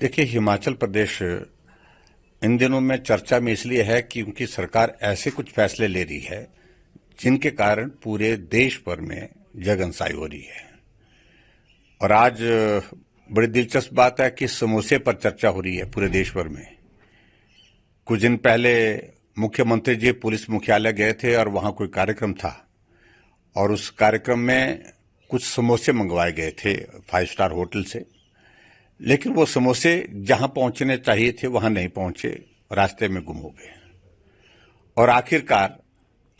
देखिए, हिमाचल प्रदेश इन दिनों में चर्चा में इसलिए है कि उनकी सरकार ऐसे कुछ फैसले ले रही है जिनके कारण पूरे देश भर में जगनसाई हो रही है। और आज बड़ी दिलचस्प बात है कि समोसे पर चर्चा हो रही है पूरे देश भर में। कुछ दिन पहले मुख्यमंत्री जी पुलिस मुख्यालय गए थे और वहां कोई कार्यक्रम था और उस कार्यक्रम में कुछ समोसे मंगवाए गए थे 5 स्टार होटल से, लेकिन वो समोसे जहां पहुंचने चाहिए थे वहां नहीं पहुंचे, रास्ते में गुम हो गए। और आखिरकार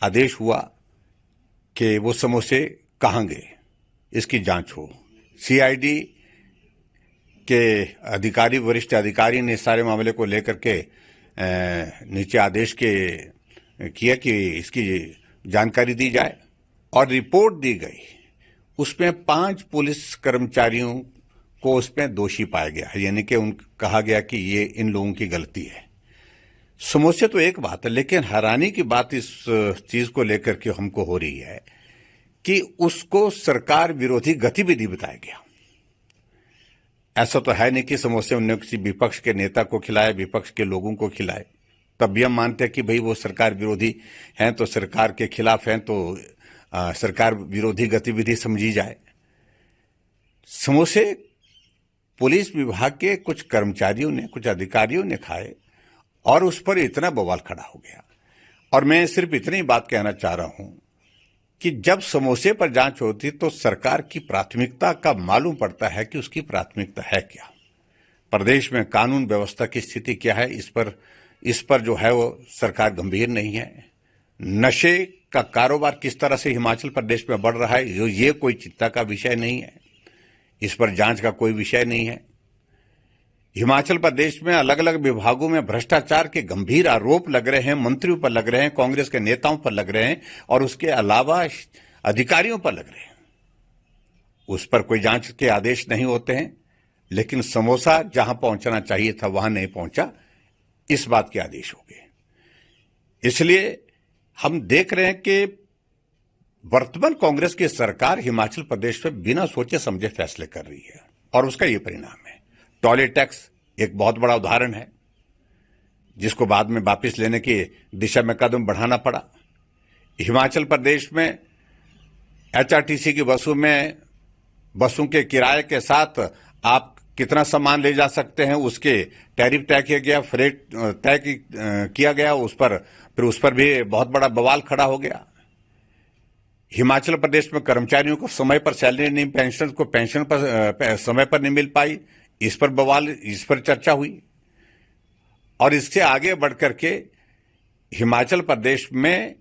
आदेश हुआ कि वो समोसे कहां गए, इसकी जांच हो। सीआईडी के अधिकारी, वरिष्ठ अधिकारी ने सारे मामले को लेकर के नीचे आदेश किया कि इसकी जानकारी दी जाए और रिपोर्ट दी गई। उसमें 5 पुलिस कर्मचारियों को उसमें दोषी पाया गया, यानी कि कहा गया कि ये इन लोगों की गलती है। समोसे तो एक बात है, लेकिन हैरानी की बात इस चीज को लेकर के हमको हो रही है कि उसको सरकार विरोधी गतिविधि बताया गया। ऐसा तो है नहीं कि समोसे उन्होंने किसी विपक्ष के नेता को खिलाए, विपक्ष के लोगों को खिलाए। तब भी हम मानते हैं कि भाई वो सरकार विरोधी हैं तो सरकार के खिलाफ हैं तो सरकार विरोधी गतिविधि समझी जाए। समोसे पुलिस विभाग के कुछ कर्मचारियों ने, कुछ अधिकारियों ने खाए और उस पर इतना बवाल खड़ा हो गया। और मैं सिर्फ इतनी बात कहना चाह रहा हूं कि जब समोसे पर जांच होती तो सरकार की प्राथमिकता का मालूम पड़ता है कि उसकी प्राथमिकता है क्या, प्रदेश में कानून व्यवस्था की स्थिति क्या है, इस पर जो है वो सरकार गंभीर नहीं है। नशे का कारोबार किस तरह से हिमाचल प्रदेश में बढ़ रहा है ये कोई चिंता का विषय नहीं है, इस पर जांच का कोई विषय नहीं है। हिमाचल प्रदेश में अलग अलग विभागों में भ्रष्टाचार के गंभीर आरोप लग रहे हैं, मंत्रियों पर लग रहे हैं, कांग्रेस के नेताओं पर लग रहे हैं और उसके अलावा अधिकारियों पर लग रहे हैं। उस पर कोई जांच के आदेश नहीं होते हैं, लेकिन समोसा जहां पहुंचना चाहिए था वहां नहीं पहुंचा, इस बात के आदेश हो गए। इसलिए हम देख रहे हैं कि वर्तमान कांग्रेस की सरकार हिमाचल प्रदेश में बिना सोचे समझे फैसले कर रही है और उसका ये परिणाम है। टॉयलेट टैक्स एक बहुत बड़ा उदाहरण है जिसको बाद में वापस लेने की दिशा में कदम बढ़ाना पड़ा। हिमाचल प्रदेश में एचआरटीसी की बसों के किराए के साथ आप कितना सामान ले जा सकते हैं उसके टैरिफ तय किया गया, फ्रेट तय किया गया, उस पर भी बहुत बड़ा बवाल खड़ा हो गया। हिमाचल प्रदेश में कर्मचारियों को समय पर सैलरी नहीं, पेंशन पर समय पर नहीं मिल पाई, इस पर चर्चा हुई। और इससे आगे बढ़कर के हिमाचल प्रदेश में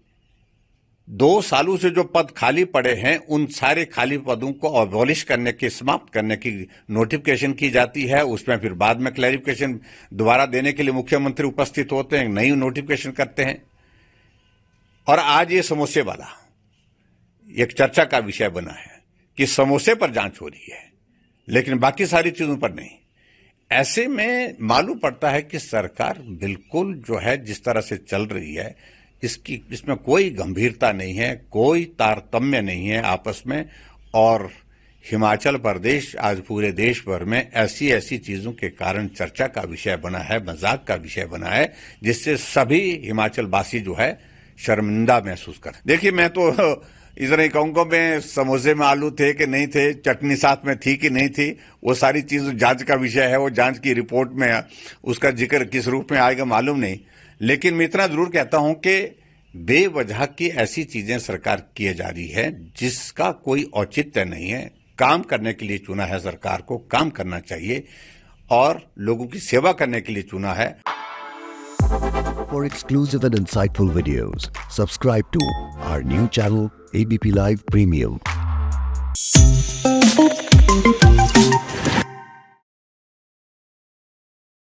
2 सालों से जो पद खाली पड़े हैं उन सारे खाली पदों को अबॉलिश करने की, समाप्त करने की नोटिफिकेशन की जाती है। उसमें फिर बाद में क्लैरिफिकेशन दोबारा देने के लिए मुख्यमंत्री उपस्थित होते हैं, नई नोटिफिकेशन करते हैं। और आज ये समोसे वाला एक चर्चा का विषय बना है कि समोसे पर जांच हो रही है लेकिन बाकी सारी चीजों पर नहीं। ऐसे में मालूम पड़ता है कि सरकार बिल्कुल जो है जिस तरह से चल रही है इसमें कोई गंभीरता नहीं है, कोई तारतम्य नहीं है आपस में। और हिमाचल प्रदेश आज पूरे देश भर में ऐसी चीजों के कारण चर्चा का विषय बना है, मजाक का विषय बना है, जिससे सभी हिमाचल वासी जो है शर्मिंदा महसूस कर। देखिए, मैं तो इधर ही कहूंगा, मैं समोसे में आलू थे कि नहीं थे, चटनी साथ में थी कि नहीं थी, वो सारी चीज जांच का विषय है। वो जांच की रिपोर्ट में उसका जिक्र किस रूप में आएगा मालूम नहीं। लेकिन मैं इतना जरूर कहता हूं कि बेवजह की ऐसी चीजें सरकार किए जा रही है जिसका कोई औचित्य नहीं है। काम करने के लिए चुना है सरकार को, काम करना चाहिए और लोगों की सेवा करने के लिए चुना है। For exclusive and insightful videos, subscribe to our new channel ABP Live Premium.